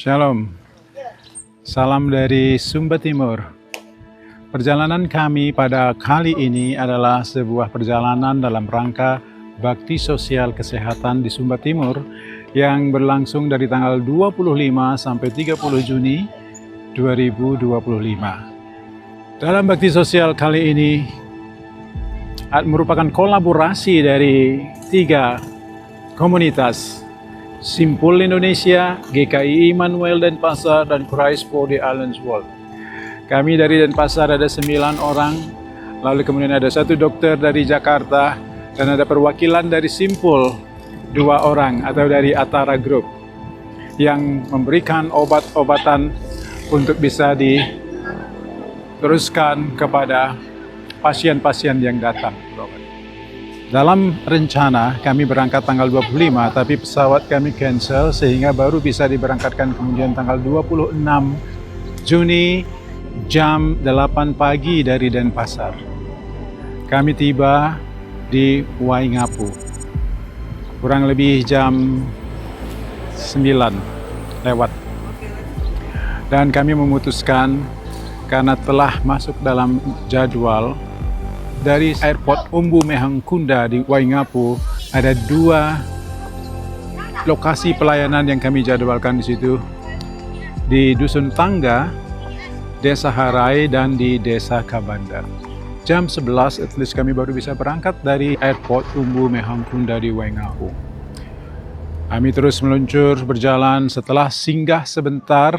Shalom, salam dari Sumba Timur. Perjalanan kami pada kali ini adalah sebuah perjalanan dalam rangka bakti sosial kesehatan di Sumba Timur yang berlangsung dari tanggal 25 sampai 30 Juni 2025. Dalam bakti sosial kali ini merupakan kolaborasi dari 3 komunitas: Simpul Indonesia, GKI Immanuel Denpasar, dan Christ for the Islands World. Kami dari Denpasar ada 9 orang, lalu kemudian ada 1 dokter dari Jakarta, dan ada perwakilan dari Simpul 2 orang atau dari Atara Group yang memberikan obat-obatan untuk bisa diteruskan kepada pasien-pasien yang datang. Dalam rencana kami berangkat tanggal 25, tapi pesawat kami cancel sehingga baru bisa diberangkatkan kemudian tanggal 26 Juni jam 8 pagi dari Denpasar. Kami tiba di Waingapu kurang lebih jam 9 lewat. Dan kami memutuskan karena telah masuk dalam jadwal dari airport Umbu Mehangkunda di Waingapu, ada 2 lokasi pelayanan yang kami jadwalkan di situ, di Dusun Tangga, Desa Harai, dan di Desa Kabanda. Jam 11 at least kami baru bisa berangkat dari airport Umbu Mehangkunda di Waingapu. Kami terus meluncur berjalan setelah singgah sebentar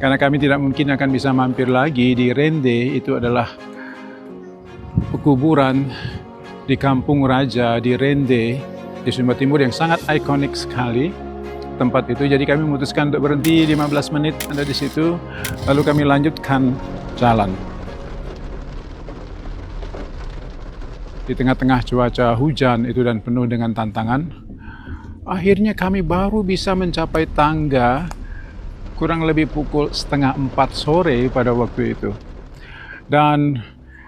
karena kami tidak mungkin akan bisa mampir lagi di Rende. Itu adalah pekuburan di Kampung Raja di Rende di Sumba Timur yang sangat ikonik sekali tempat itu. Jadi kami memutuskan untuk berhenti 15 menit ada di situ, lalu kami lanjutkan jalan. Di tengah-tengah cuaca hujan itu dan penuh dengan tantangan, akhirnya kami baru bisa mencapai tangga kurang lebih pukul 3:30 sore pada waktu itu. Dan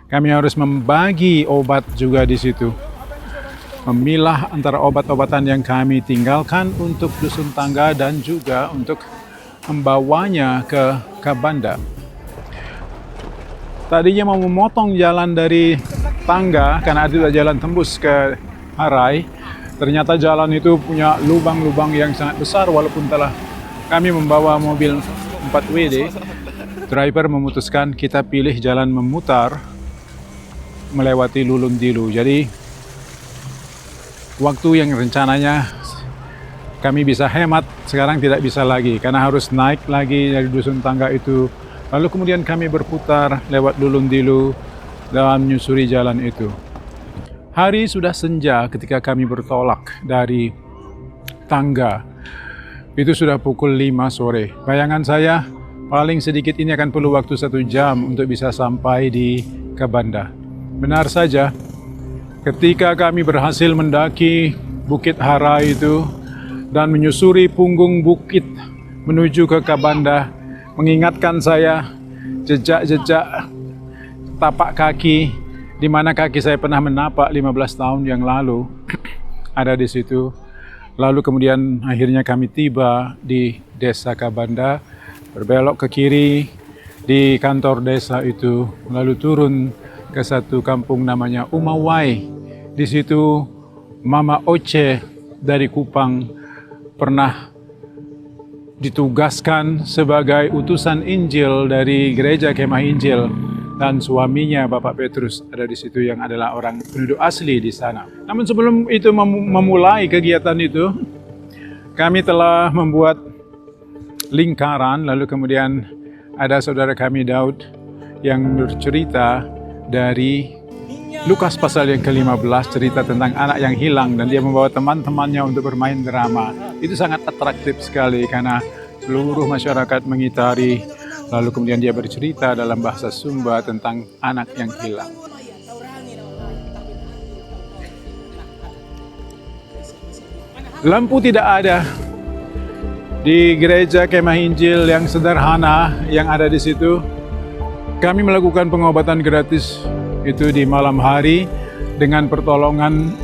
kami harus membagi obat juga di situ. Memilah antara obat-obatan yang kami tinggalkan untuk Dusun Tangga dan juga untuk membawanya ke Kabanda. Tadinya mau memotong jalan dari Tangga karena ada jalan tembus ke Harai. Ternyata jalan itu punya lubang-lubang yang sangat besar walaupun telah kami membawa mobil 4WD. Driver memutuskan kita pilih jalan memutar melewati Lulun Dilu. Jadi waktu yang rencananya kami bisa hemat sekarang tidak bisa lagi karena harus naik lagi dari Dusun Tangga itu. Lalu kemudian kami berputar lewat Lulun Dilu dan menyusuri jalan itu. Hari sudah senja ketika kami bertolak dari Tangga. Itu sudah pukul 5 sore. Bayangan saya paling sedikit ini akan perlu waktu 1 jam untuk bisa sampai di Kabanda. Benar saja, ketika kami berhasil mendaki Bukit Harai itu dan menyusuri punggung bukit menuju ke Kabanda, mengingatkan saya jejak-jejak tapak kaki di mana kaki saya pernah menapak 15 tahun yang lalu ada di situ. Lalu kemudian akhirnya kami tiba di Desa Kabanda, berbelok ke kiri di kantor desa itu, lalu turun ke satu kampung namanya Umawai. Di situ Mama Oce dari Kupang pernah ditugaskan sebagai utusan Injil dari gereja Kemah Injil, dan suaminya Bapak Petrus ada di situ yang adalah orang penduduk asli di sana. Namun sebelum itu memulai kegiatan itu, kami telah membuat lingkaran, lalu kemudian ada saudara kami Daud yang bercerita dari Lukas pasal yang ke-15, cerita tentang anak yang hilang, dan dia membawa teman-temannya untuk bermain drama. Itu sangat atraktif sekali karena seluruh masyarakat mengitari, lalu kemudian dia bercerita dalam bahasa Sumba tentang anak yang hilang. Lampu tidak ada di gereja Kemah Injil yang sederhana yang ada di situ. Kami melakukan pengobatan gratis itu di malam hari dengan pertolongan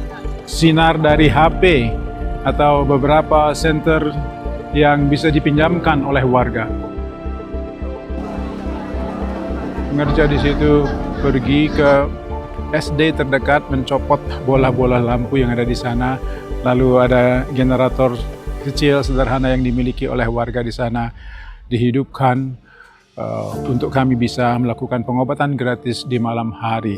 sinar dari HP atau beberapa senter yang bisa dipinjamkan oleh warga. Pengerja di situ pergi ke SD terdekat mencopot bola-bola lampu yang ada di sana. Lalu ada generator kecil sederhana yang dimiliki oleh warga di sana dihidupkan untuk kami bisa melakukan pengobatan gratis di malam hari.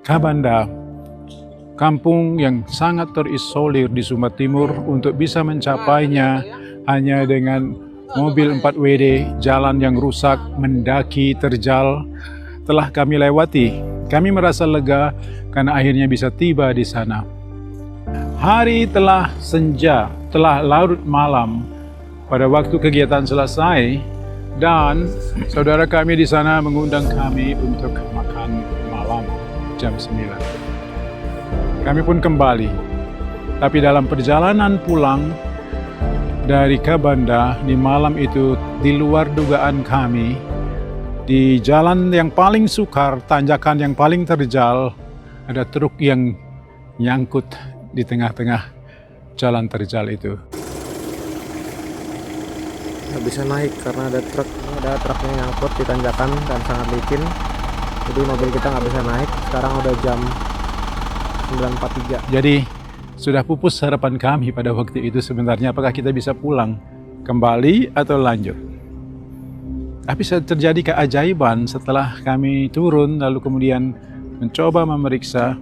Kabanda, kampung yang sangat terisolir di Sumba Timur, untuk bisa mencapainya hanya dengan mobil 4WD, jalan yang rusak, mendaki, terjal, telah kami lewati. Kami merasa lega karena akhirnya bisa tiba di sana. Hari telah senja, telah larut malam pada waktu kegiatan selesai, dan saudara kami di sana mengundang kami untuk makan malam jam 9. Kami pun kembali, tapi dalam perjalanan pulang dari Kabanda di malam itu, di luar dugaan kami, di jalan yang paling sukar, tanjakan yang paling terjal, ada truk yang nyangkut di tengah-tengah jalan terjal itu. Nggak bisa naik karena ada truknya nyangkut di tanjakan dan sangat licin. Jadi mobil kita nggak bisa naik. Sekarang udah jam 9.43. Jadi sudah pupus harapan kami pada waktu itu sebenarnya, apakah kita bisa pulang kembali atau lanjut. Tapi terjadi keajaiban setelah kami turun lalu kemudian mencoba memeriksa,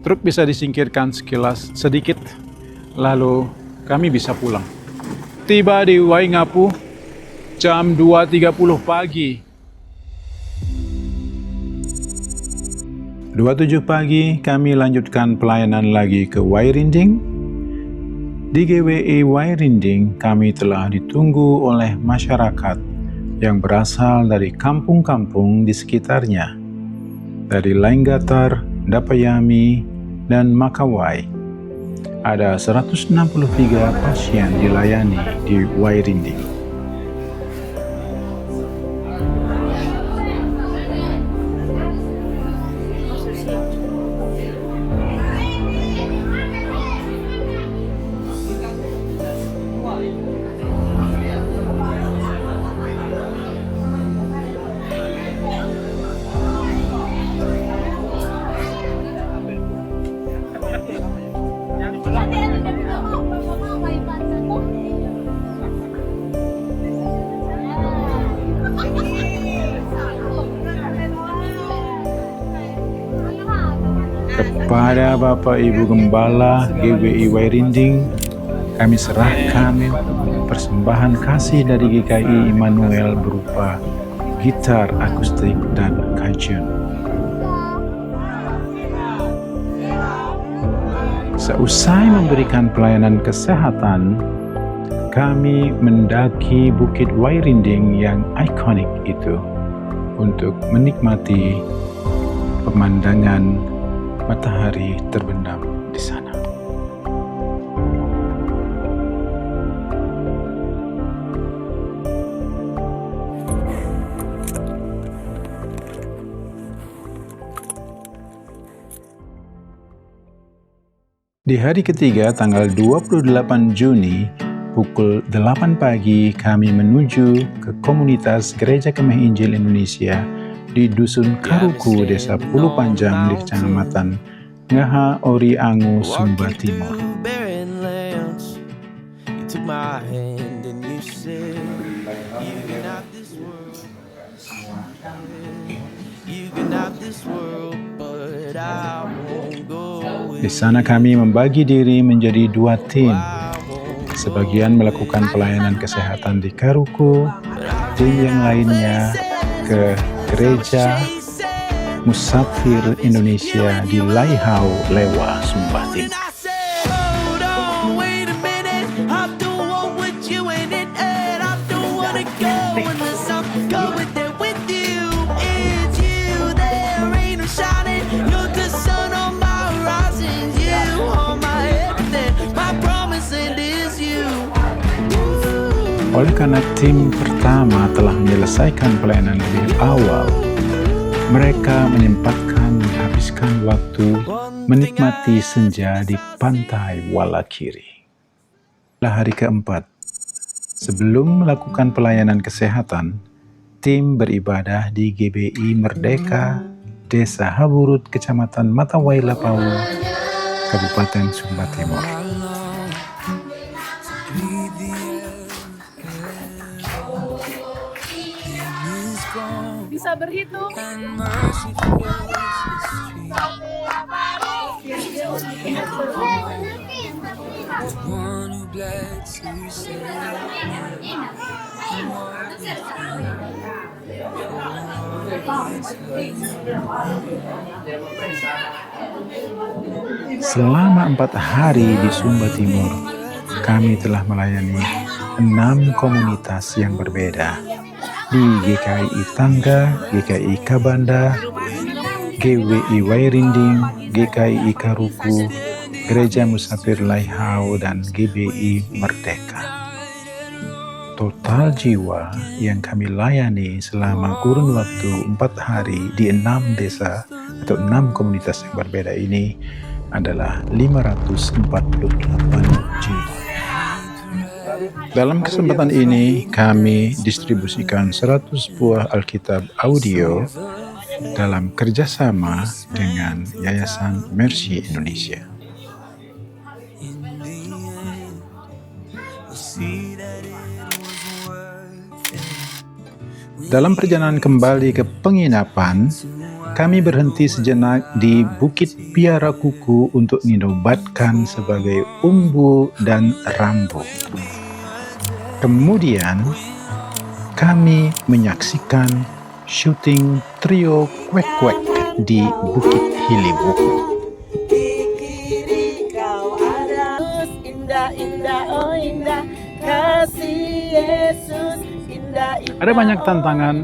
truk bisa disingkirkan sekilas sedikit, lalu kami bisa pulang. Tiba di Waingapu jam 2.30 pagi. 2.07 pagi kami lanjutkan pelayanan lagi ke Wairinding. Di GWI Wairinding kami telah ditunggu oleh masyarakat yang berasal dari kampung-kampung di sekitarnya, dari Lainggatar, Dapayami, dan Makawai. Ada 163 pasien dilayani di Wairinding. Kepada Bapak Ibu Gembala GWI Wairinding, kami serahkan persembahan kasih dari GKI Immanuel berupa gitar akustik dan kajun. Seusai memberikan pelayanan kesehatan, kami mendaki Bukit Wairinding yang ikonik itu untuk menikmati pemandangan matahari terbenam di sana. Di hari ketiga, tanggal 28 Juni, pukul 8 pagi, kami menuju ke komunitas Gereja Kemeh Injil Indonesia di Dusun Karuku, Desa Pulu Panjang, di Kecamatan Ngaha Ori Angu, Sumba Timur. Di sana kami membagi diri menjadi dua tim. Sebagian melakukan pelayanan kesehatan di Karuku, tim yang lainnya ke Gereja Musafir Indonesia di Laihau, Lewa, Sumba Timur. Oleh karena tim pertama telah menyelesaikan pelayanan lebih awal, mereka menyempatkan menghabiskan waktu menikmati senja di pantai Walakiri. Hari keempat, sebelum melakukan pelayanan kesehatan, tim beribadah di GBI Merdeka, Desa Haburut, Kecamatan Matawai Lapau, Kabupaten Sumba Timur. Bisa berhitung. Selama 4 hari di Sumba Timur, kami telah melayani 6 komunitas yang berbeda di GKI Tangga, GKI Kabanda, GWI Wairinding, GKI Karuku, Gereja Musafir Laihau, dan GBI Merdeka. Total jiwa yang kami layani selama kurun waktu 4 hari di 6 desa atau 6 komunitas yang berbeda ini adalah 548 jiwa. Dalam kesempatan ini, kami distribusikan 100 buah Alkitab audio dalam kerjasama dengan Yayasan Mercy Indonesia. Dalam perjalanan kembali ke penginapan, kami berhenti sejenak di Bukit Piara Kuku untuk dinobatkan sebagai umbu dan rambu. Kemudian, kami menyaksikan syuting trio Kwek-Kwek di Bukit Hilibuk. Ada banyak tantangan,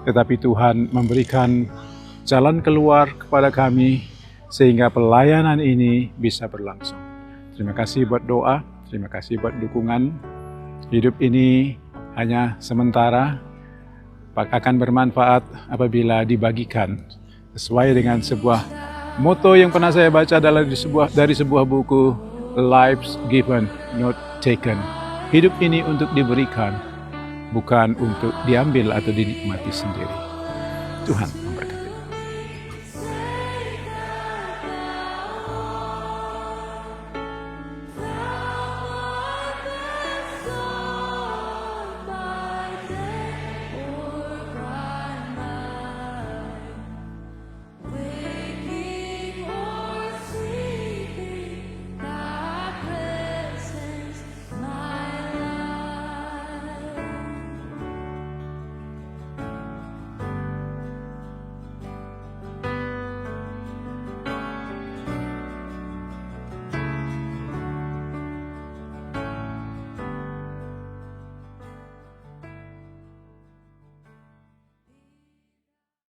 tetapi Tuhan memberikan jalan keluar kepada kami sehingga pelayanan ini bisa berlangsung. Terima kasih buat doa, terima kasih buat dukungan. Hidup ini hanya sementara, akan bermanfaat apabila dibagikan sesuai dengan sebuah moto yang pernah saya baca dari sebuah buku, Lives Given, Not Taken. Hidup ini untuk diberikan, bukan untuk diambil atau dinikmati sendiri. Tuhan